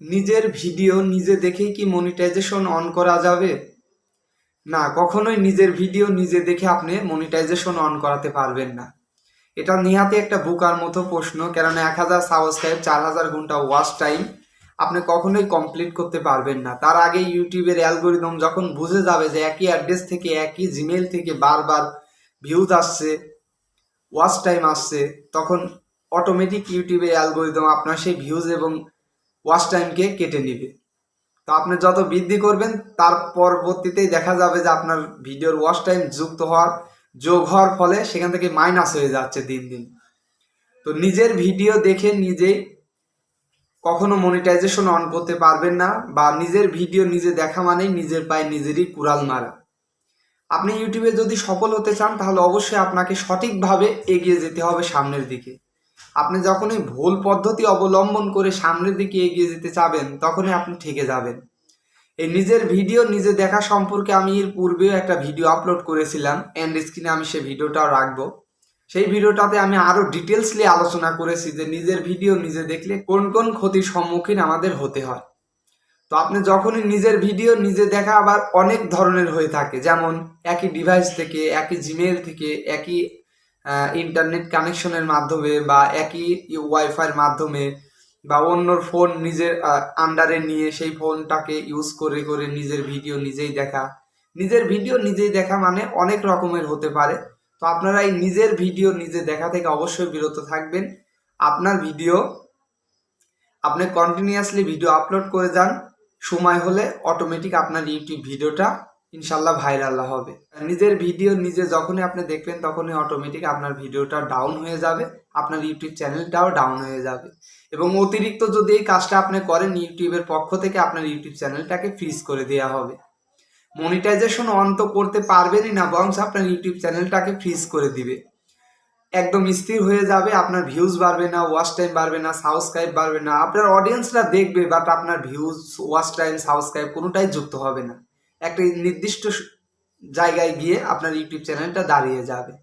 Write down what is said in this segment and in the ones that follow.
নিজের ভিডিও নিজে দেখেই কি মনিটাইজেশন অন করা যাবে? না, কখনোই নিজের ভিডিও নিজে দেখে আপনি মনিটাইজেশন অন করাতে পারবেন না। এটা নিহাতি একটা বোকার মতো প্রশ্ন, কেননা 1000 সাবস্ক্রাইব, 4000 ঘন্টা ওয়াচ টাইম আপনি কখনোই কমপ্লিট করতে পারবেন না। তার আগে ইউটিউবের অ্যালগোরিদম যখন বুঝে যাবে যে একই অ্যাড্রেস থেকে একই জিমেইল থেকে বারবার ভিউজ আসছে, ওয়াচ টাইম আসছে, তখন অটোমেটিক ইউটিউবের অ্যালগোরিদম আপনার সেই ভিউজ এবং ওয়াচ টাইমকে কেটে নেবে। তো আপনি যত বৃদ্ধি করবেন তার পরবর্তীতেই দেখা যাবে যে আপনার ভিডিওর ওয়াচ টাইম যোগ হওয়ার ফলে সেখান থেকে মাইনাস হয়ে যাচ্ছে দিন দিন। তো নিজের ভিডিও দেখে নিজেই কখনো মনিটাইজেশন অন করতে পারবেন না, বা নিজের ভিডিও নিজে দেখা মানেই নিজের পায়ে নিজেরই কুড়াল মারা। আপনি ইউটিউবে যদি সফল হতে চান তাহলে অবশ্যই আপনাকে সঠিকভাবে এগিয়ে যেতে হবে সামনের দিকে। আপনি যখনই ভুল পদ্ধতি অবলম্বন করে সামনের দিকে এগিয়ে যেতে চাবেন তখনই আপনি ঠকে যাবেন। এই নিজের ভিডিও নিজে দেখা সম্পর্কে আমি এর পূর্বেও একটা ভিডিও আপলোড করেছিলাম, এন্ড স্ক্রিনে আমি সেই ভিডিওটাও রাখবো। সেই ভিডিওটাতে আমি আরো ডিটেলসলি আলোচনা করেছি যে নিজের ভিডিও নিজে দেখলে কোন কোন ক্ষতির সম্মুখীন আমাদের হতে হয়। তো আপনি যখনই নিজের ভিডিও নিজে দেখা আবার অনেক ধরনের হয়ে থাকে, যেমন একই ডিভাইস থেকে, একই জিমেইল থেকে, একই ইন্টারনেট কানেকশনের মাধ্যমে, বা একই ওয়াইফাইয়ের মাধ্যমে, বা অন্যর ফোন নিজের আন্ডারে নিয়ে সেই ফোনটাকে ইউজ করে করে নিজের ভিডিও নিজেই দেখা। নিজের ভিডিও নিজেই দেখা মানে অনেক রকমের হতে পারে। তো আপনারা এই নিজের ভিডিও নিজে দেখা থেকে অবশ্যই বিরত থাকবেন। আপনার ভিডিও আপনি কন্টিনিউয়াসলি ভিডিও আপলোড করে যান, সময় হলে অটোমেটিক আপনার ইউটিউব ভিডিওটা ইনশাল্লাহ ভাইরাল হবে। নিজের ভিডিও নিজে যখনই আপনি দেখবেন তখনই অটোমেটিক আপনার ভিডিওটা ডাউন হয়ে যাবে, আপনার ইউটিউব চ্যানেলটাও ডাউন হয়ে যাবে। এবং অতিরিক্ত যদি এই কাজটা আপনি করেন, ইউটিউবের পক্ষ থেকে আপনার ইউটিউব চ্যানেলটাকে ফ্রিজ করে দেওয়া হবে। মনিটাইজেশন অন তো করতে পারবেনই না, বরং আপনার ইউটিউব চ্যানেলটাকে ফ্রিজ করে দিবে। একদম স্থির হয়ে যাবে, আপনার ভিউজ বাড়বে না, ওয়াচ টাইম বাড়বে না, সাবস্ক্রাইব বাড়বে না। আপনার অডিয়েন্সরা দেখবে, বাট আপনার ভিউজ, ওয়াচ টাইম, সাবস্ক্রাইব কোনোটাই যুক্ত হবে না। একটা নির্দিষ্ট জায়গায় গিয়ে আপনার ইউটিউব চ্যানেলটা দাঁড়িয়ে যাবে।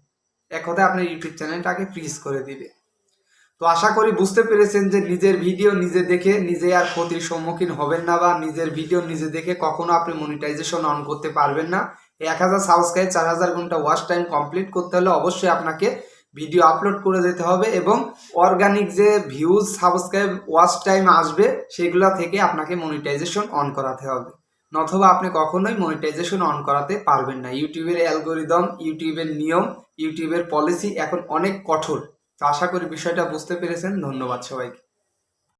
এক কথায় আপনার ইউটিউব চ্যানেলটাকে ফ্রিজ করে দিবে। তো আশা করি বুঝতে পেরেছেন যে নিজের ভিডিও নিজে দেখে নিজে আর ক্ষতির সম্মুখীন হবেন না, বা নিজের ভিডিও নিজে দেখে কখনো আপনি মনিটাইজেশন অন করতে পারবেন না। 1000 সাবস্ক্রাইব, 4000 ঘন্টা ওয়াচ টাইম কমপ্লিট করতে হলে অবশ্যই আপনাকে ভিডিও আপলোড করে যেতে হবে, এবং অর্গানিক যে ভিউজ, সাবস্ক্রাইব, ওয়াচ টাইম আসবে সেগুলো থেকে আপনাকে মনিটাইজেশন অন করাতে হবে। নতুবা আপনি কখনোই মনিটাইজেশন অন করাতে পারবেন না। ইউটিউবের অ্যালগোরিদম, ইউটিউবের নিয়ম, ইউটিউবের পলিসি এখন অনেক কঠোর। তো আশা করি বিষয়টা বুঝতে পেরেছেন। ধন্যবাদ সবাইকে।